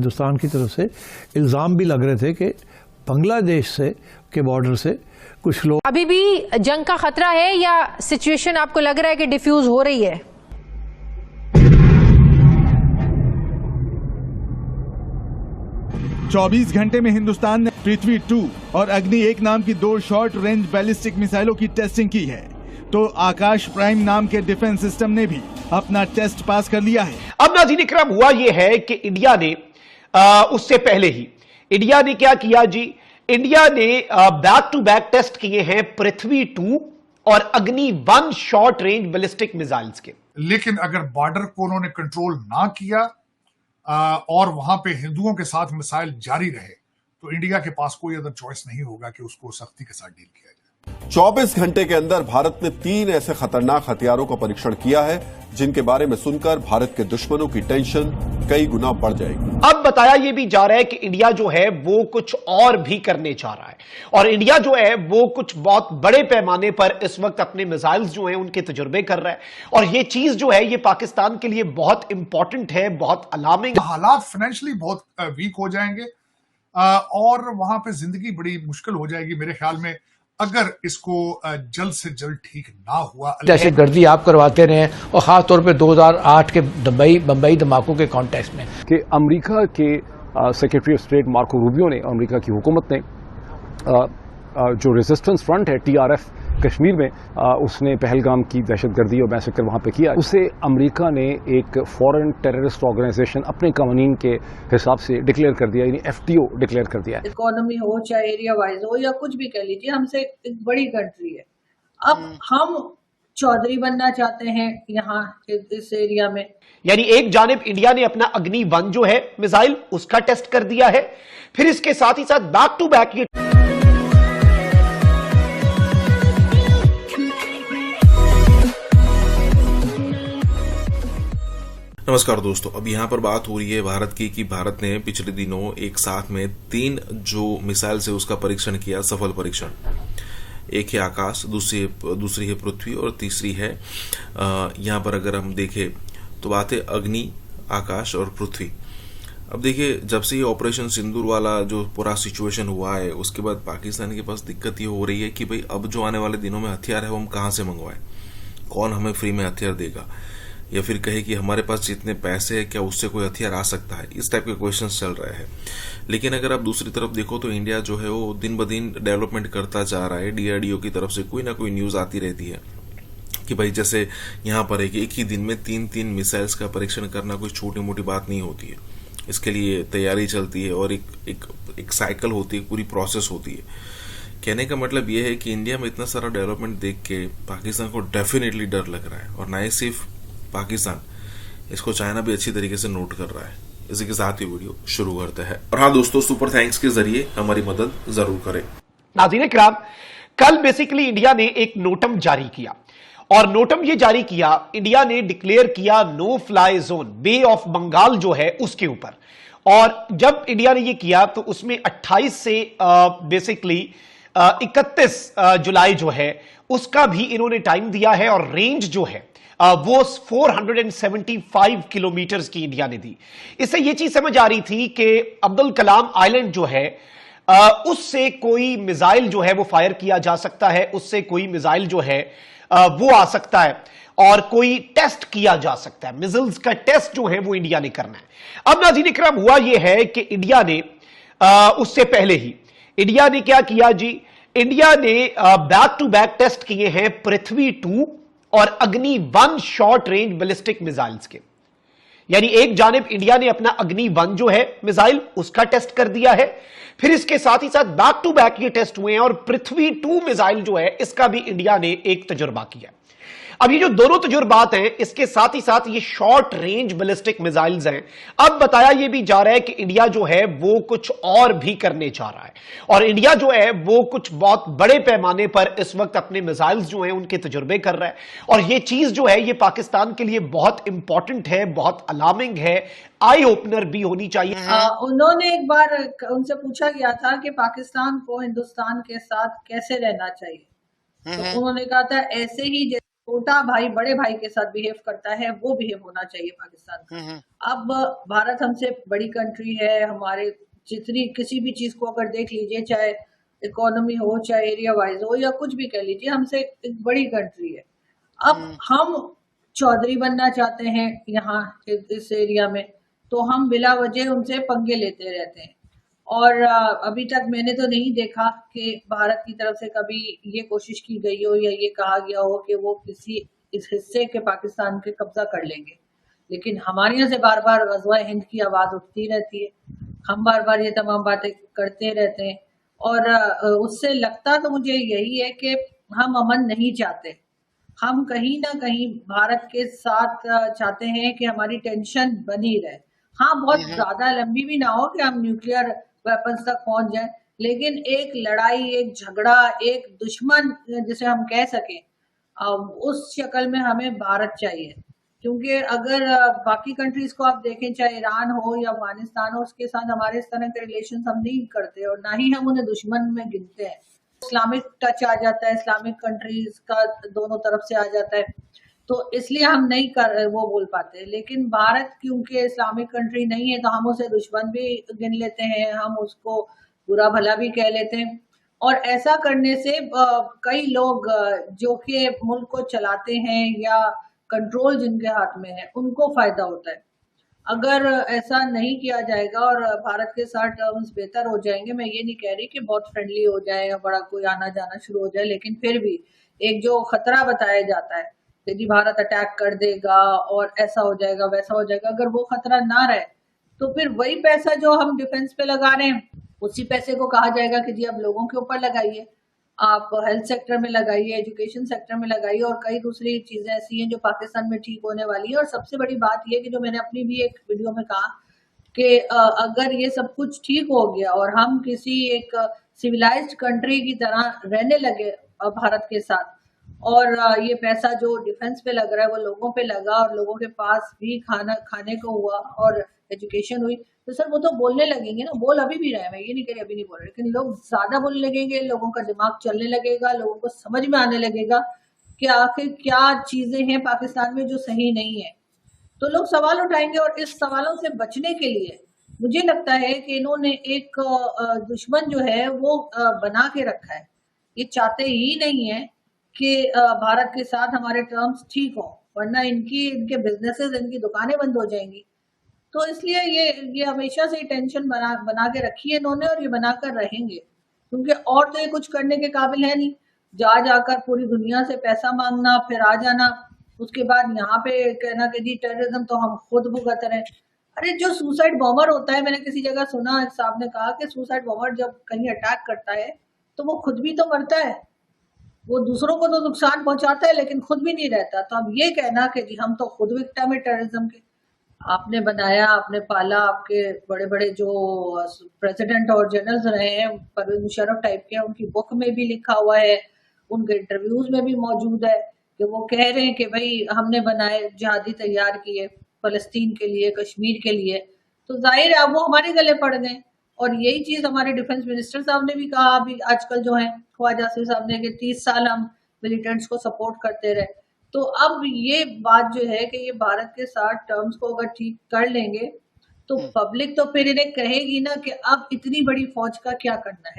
हिंदुस्तान की तरफ से इल्ज़ाम भी लग रहे थे कि बांग्लादेश से के बॉर्डर से कुछ लोग। अभी भी जंग का खतरा है या सिचुएशन आपको लग रहा है कि डिफ्यूज हो रही है? 24 घंटे में हिंदुस्तान ने पृथ्वी 2 और अग्नि 1 नाम की 2 शॉर्ट रेंज बैलिस्टिक मिसाइलों की टेस्टिंग की है, तो आकाश प्राइम नाम के डिफेंस सिस्टम ने भी अपना टेस्ट पास कर लिया है। अब नाज़रीन इकराम, हुआ यह है कि इंडिया ने उससे पहले ही इंडिया ने क्या किया जी, इंडिया ने बैक टू बैक टेस्ट किए हैं पृथ्वी 2 और अग्नि 1 शॉर्ट रेंज बैलिस्टिक मिसाइल्स के। लेकिन अगर बॉर्डर को उन्होंने कंट्रोल ना किया और वहां पे हिंदुओं के साथ मिसाइल जारी रहे, तो इंडिया के पास कोई अदर चॉइस नहीं होगा कि उसको सख्ती के साथ डील किया जाए। 24 घंटे के अंदर भारत ने 3 ऐसे खतरनाक हथियारों का परीक्षण किया है जिनके बारे में सुनकर भारत के दुश्मनों की टेंशन कई गुना बढ़ जाएगी। अब बताया यह भी जा रहा है कि इंडिया जो है वो कुछ और भी करने जा रहा है, और इंडिया जो है वो कुछ बहुत बड़े पैमाने पर इस वक्त अपने मिसाइल्स जो हैं उनके तजुर्बे कर रहा है, और ये चीज जो है ये पाकिस्तान के लिए बहुत इंपॉर्टेंट है, बहुत अलार्मिंग। हालात फाइनेंशियली बहुत वीक हो जाएंगे और वहां पे जिंदगी बड़ी मुश्किल हो जाएगी मेरे ख्याल में, अगर इसको जल्द से जल्द ठीक ना हुआ। दहशतगर्दी आप करवाते रहे और खास तौर पे 2008 के बम्बई धमाकों के कॉन्टेक्स्ट में कि अमेरिका के secretary of state Marco Rubio ने, अमेरिका की हुकूमत ने जो रेजिस्टेंस फ्रंट है TRF कश्मीर में, उसने पहलगाम की दहशतगर्दी और मैसेकर वहां पे किया, उसे अमेरिका ने एक फॉरेन टेररिस्ट ऑर्गेनाइजेशन अपने कानून के हिसाब से डिक्लेयर कर दिया, यानी FTO डिक्लेयर कर दिया। इकोनॉमी हो चाहे एरिया वाइज हो या कुछ भी कह लीजिए, हमसे एक बड़ी कंट्री है। अब हम चौधरी बनना चाहते हैं यहाँ इस एरिया में। यानी एक जानिब इंडिया ने अपना अग्नि 1 जो है मिसाइल उसका टेस्ट कर दिया है, फिर इसके साथ ही साथ बैक टू बैक ये नमस्कार दोस्तों, अब यहाँ पर बात हो रही है भारत की कि भारत ने पिछले दिनों एक साथ में 3 जो मिसाइल से उसका परीक्षण किया, सफल परीक्षण। एक है आकाश, दूसरी है पृथ्वी और तीसरी है यहाँ पर अगर हम देखें तो बात है अग्नि, आकाश और पृथ्वी। अब देखिए, जब से ये ऑपरेशन सिंदूर वाला जो पूरा सिचुएशन हुआ है उसके बाद पाकिस्तान के पास दिक्कत ये हो रही है कि भाई अब जो आने वाले दिनों में हथियार है वो हम कहाँ से मंगवाएं, कौन हमें फ्री में हथियार देगा, या फिर कहे कि हमारे पास जितने पैसे हैं क्या उससे कोई हथियार आ सकता है। इस टाइप के क्वेश्चंस चल रहे हैं। लेकिन अगर आप दूसरी तरफ देखो तो इंडिया जो है वो दिन ब दिन डेवलपमेंट करता जा रहा है। DRDO की तरफ से कोई ना कोई न्यूज आती रहती है कि भाई जैसे यहाँ पर है कि एक ही दिन में 3 मिसाइल्स का परीक्षण करना कोई छोटी मोटी बात नहीं होती है। इसके लिए तैयारी चलती है और एक साइकिल होती है, पूरी प्रोसेस होती है। कहने का मतलब यह है कि इंडिया में इतना सारा डेवलपमेंट देख के पाकिस्तान को डेफिनेटली डर लग रहा है, और ना ही सिर्फ पाकिस्तान, इसको चाइना भी अच्छी तरीके से नोट कर रहा है। इसी के साथ ही वीडियो शुरू करते हैं। और हाँ दोस्तों, सुपर थैंक्स के जरिए हमारी मदद जरूर करें। नाज़रीन इकराम, कल बेसिकली इंडिया ने एक नोटम जारी किया, और नोटम ये जारी किया, इंडिया ने डिक्लेयर किया no fly zone bay of Bengal जो है उसके ऊपर। और जब इंडिया ने ये किया तो उसमें 28 से बेसिकली 31 जुलाई जो है उसका भी इन्होंने टाइम दिया है, और रेंज जो है वो 475 किलोमीटर की इंडिया ने दी। इससे ये चीज समझ आ रही थी कि अब्दुल कलाम आइलैंड जो है उससे कोई मिसाइल जो है वो फायर किया जा सकता है, उससे कोई मिसाइल जो है वो आ सकता है, और कोई टेस्ट किया जा सकता है। मिसाइल्स का टेस्ट जो है वो इंडिया ने करना है। अब नाज़रीन इकराम, हुआ ये है कि इंडिया ने उससे पहले ही इंडिया ने क्या किया जी, इंडिया ने बैक टू बैक टेस्ट किए हैं पृथ्वी 2 और अग्नि 1 शॉर्ट रेंज बैलिस्टिक मिसाइल्स के। यानी एक जानिब इंडिया ने अपना अग्नि 1 जो है मिसाइल उसका टेस्ट कर दिया है, फिर इसके साथ ही साथ बैक टू बैक ये टेस्ट हुए हैं, और पृथ्वी 2 मिसाइल जो है इसका भी इंडिया ने एक तजुर्बा किया। अब ये जो दोनों तजुर्बात हैं, इसके साथ ही साथ ये शॉर्ट रेंज बैलिस्टिक मिसाइल्स हैं। अब बताया ये भी जा रहा है कि इंडिया जो है वो कुछ और भी करने जा रहा है, और इंडिया जो है वो कुछ बहुत बड़े पैमाने पर इस वक्त अपने मिसाइल्स जो हैं उनके तजुर्बे कर रहा है, और ये चीज जो है ये पाकिस्तान के लिए बहुत इंपॉर्टेंट है, बहुत अलार्मिंग है, आई ओपनर भी होनी चाहिए। उन्होंने एक बार उनसे पूछा गया था कि पाकिस्तान को हिंदुस्तान के साथ कैसे रहना चाहिए, तो उन्होंने कहा था ऐसे ही छोटा भाई बड़े भाई के साथ बिहेव करता है वो बिहेव होना चाहिए पाकिस्तान का। अब भारत हमसे बड़ी कंट्री है, हमारे जितनी किसी भी चीज को अगर देख लीजिए, चाहे इकोनॉमी हो चाहे एरिया वाइज हो या कुछ भी कह लीजिए, हमसे एक बड़ी कंट्री है। अब हम चौधरी बनना चाहते हैं यहाँ इस एरिया में, तो हम बिला वजह उनसे पंगे लेते रहते हैं। और अभी तक मैंने तो नहीं देखा कि भारत की तरफ से कभी ये कोशिश की गई हो या ये कहा गया हो कि वो किसी इस हिस्से के पाकिस्तान के कब्जा कर लेंगे। लेकिन हमारे यहाँ से बार बार गज़वा हिंद की आवाज उठती रहती है, हम बार बार ये तमाम बातें करते रहते हैं। और उससे लगता तो मुझे यही है कि हम अमन नहीं चाहते, हम कहीं ना कहीं भारत के साथ चाहते हैं कि हमारी टेंशन बनी रहे। हाँ, बहुत ज्यादा लंबी भी ना हो कि हम न्यूक्लियर वेपन्स तक पहुंच जाए, लेकिन एक लड़ाई, एक झगड़ा, एक दुश्मन जिसे हम कह सकें, उस शक्ल में हमें भारत चाहिए। क्योंकि अगर बाकी कंट्रीज को आप देखें, चाहे ईरान हो या अफगानिस्तान हो, उसके साथ हमारे इस तरह के रिलेशन हम नहीं करते और ना ही हम उन्हें दुश्मन में गिनते हैं। इस्लामिक टच आ जाता है, इस्लामिक कंट्रीज का दोनों तरफ से आ जाता है, तो इसलिए हम नहीं वो बोल पाते। लेकिन भारत क्योंकि इस्लामिक कंट्री नहीं है, तो हम उसे दुश्मन भी गिन लेते हैं, हम उसको बुरा भला भी कह लेते हैं। और ऐसा करने से कई लोग जो कि मुल्क को चलाते हैं या कंट्रोल जिनके हाथ में है, उनको फायदा होता है। अगर ऐसा नहीं किया जाएगा और भारत के साथ टर्म्स बेहतर हो जाएंगे, मैं ये नहीं कह रही कि बहुत फ्रेंडली हो जाए या बड़ा कोई आना जाना शुरू हो जाए, लेकिन फिर भी एक जो खतरा बताया जाता है कि जी भारत अटैक कर देगा और ऐसा हो जाएगा वैसा हो जाएगा, अगर वो खतरा ना रहे तो फिर वही पैसा जो हम डिफेंस पे लगा रहे हैं, उसी पैसे को कहा जाएगा कि जी अब लोगों के ऊपर लगाइए, आप हेल्थ सेक्टर में लगाइए, एजुकेशन सेक्टर में लगाइए और कई दूसरी चीजें ऐसी हैं जो पाकिस्तान में ठीक होने वाली है। और सबसे बड़ी बात यह कि जो मैंने अपनी भी एक वीडियो में कहा कि अगर ये सब कुछ ठीक हो गया और हम किसी एक सिविलाइज्ड कंट्री की तरह रहने लगे भारत के साथ, और ये पैसा जो डिफेंस पे लग रहा है वो लोगों पे लगा और लोगों के पास भी खाने को हुआ और एजुकेशन हुई, तो सर वो तो बोलने लगेंगे ना। बोल अभी भी रहे हैं, मैं ये नहीं कह रही अभी नहीं बोल रहे, लेकिन लोग ज्यादा बोलने लगेंगे, लोगों का दिमाग चलने लगेगा, लोगों को समझ में आने लगेगा कि आखिर क्या चीजें हैं पाकिस्तान में जो सही नहीं है, तो लोग सवाल उठाएंगे। और इस सवालों से बचने के लिए मुझे लगता है कि इन्होंने एक दुश्मन जो है वो बना के रखा है। ये चाहते ही नहीं है कि भारत के साथ हमारे टर्म्स ठीक हो, वरना इनके बिजनेसेस, इनकी दुकानें बंद हो जाएंगी। तो इसलिए ये हमेशा से टेंशन बना के रखी है इन्होंने और ये बनाकर रहेंगे, क्योंकि और तो ये कुछ करने के काबिल है नहीं। जाकर पूरी दुनिया से पैसा मांगना, फिर आ जाना, उसके बाद यहाँ पे कहना कि जी टेररिज्म तो हम खुद भुगत रहे हैं। अरे जो सुसाइड बॉम्बर होता है, मैंने किसी जगह सुना, एक साहब ने कहा कि सुसाइड बॉम्बर जब कहीं अटैक करता है तो वो खुद भी तो मरता है, वो दूसरों को तो नुकसान पहुंचाता है लेकिन खुद भी नहीं रहता। तो अब ये कहना कि जी हम तो खुद विक्टिम है टेररिज्म के, आपने बनाया, आपने पाला, आपके बड़े बड़े जो प्रेसिडेंट और जनरल्स रहे हैं परवेज मुशर्रफ टाइप के, उनकी बुक में भी लिखा हुआ है, उनके इंटरव्यूज में भी मौजूद है कि वो कह रहे हैं कि भाई हमने बनाए, जिहादी तैयार किए फलस्तीन के लिए, कश्मीर के लिए। तो जाहिर है वो हमारे गले पड़ गए। और यही चीज हमारे डिफेंस मिनिस्टर साहब ने भी कहा अभी आजकल जो है ख्वाजा आसिफ साहब ने, कि 30 साल हम मिलिटेंट्स को सपोर्ट करते रहे। तो अब ये बात जो है कि ये भारत के साथ टर्म्स को अगर ठीक कर लेंगे तो पब्लिक तो फिर इन्हें कहेगी ना कि अब इतनी बड़ी फौज का क्या करना है।